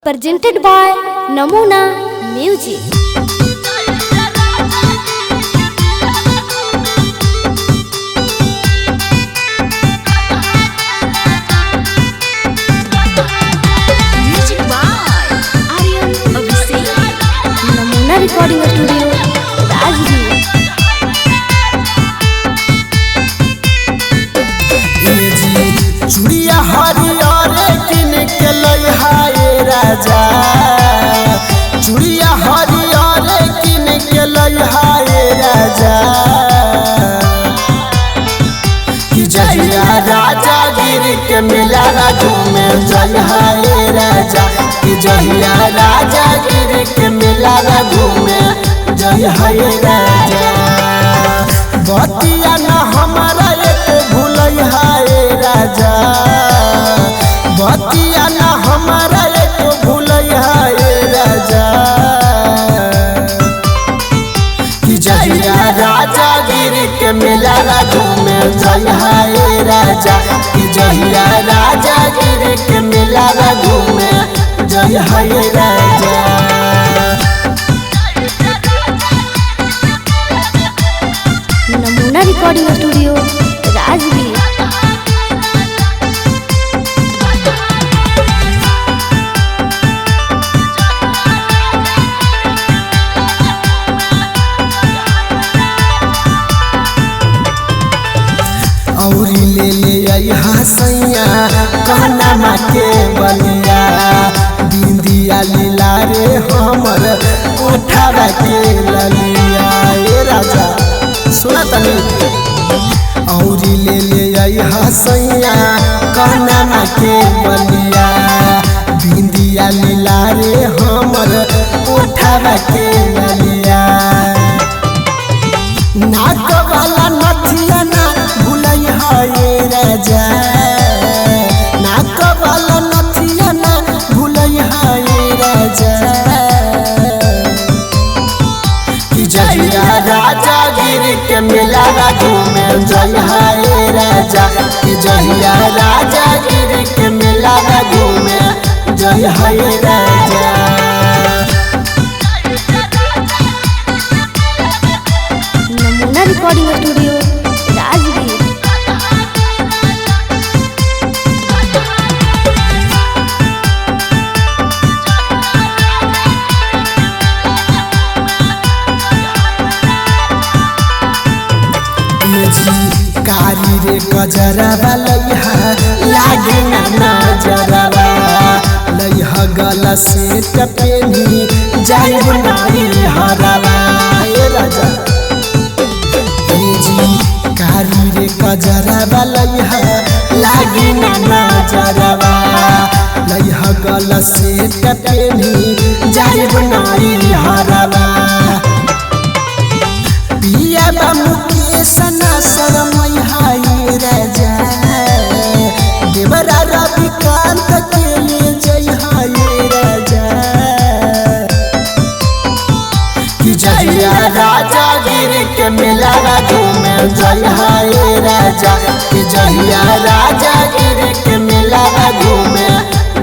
Presented by Namuna Music. Music by Aryan Abhishek. Namuna Recording Studio, Rajgir. चुड़िया हरियर किन के लई हाय राजा, चुड़िया हरियर किन के लई हाय राजा, कि जहिया राजा गिर के मिला घूमे जय हाय राजा, कि जहिया राजा गिर के मिला घूमे जय हाय राजा। बतिया न हमारा एक भूलई हाय राजा, बतिया न हमारा एक भूलई हाय राजा, कि जहिया राजा गिर के मिला घूमे जय हाय राजा, कि जहिया राजा गिर के मिला घूमे जय हाय राजा। Namuna Recording Studio, Rajgir. औरी ले ले यहाँ सैया कहना मा के बलिया, बिंदिया लीला रे हमर उठावा के ललिया। ए राजा सुना तनी, औरी ले ले यहाँ सैया कहना मा के बलिया, बिंदिया लीला रे हमर उठावा के ललिया। नाक वाला नथिया ना भूलई हाय राजा, नाक वाला नथिया ना भूलई हाय राजा, कि जहिया राजा गिर के मिला घूमे जय हाय राजा, कि जहिया राजा गिर के मिला घूमे जय हाय राजा। Namuna Recording Studio, Rajgir. कारी रे गजरवा लइहा लागे ना नजरवा, लइहा गला से टपेनी जाइब नारी हरवा। ए राजा कारी रे गजरवा लइहा लागे ना नजरवा, लइहा गला से टपेनी जाइब नारी हरवा। पिया बा मुकेश ना शरमई हाय राजा, देवरा रविकांत के ले जय हाय राजा, कि जहिया राजा गिर के मिला घूमे जय हाय राजा, कि जहिया राजा गिर के मिला घूमे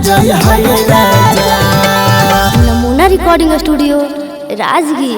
जय हाय राजा। Namuna Recording Studio, Rajgir.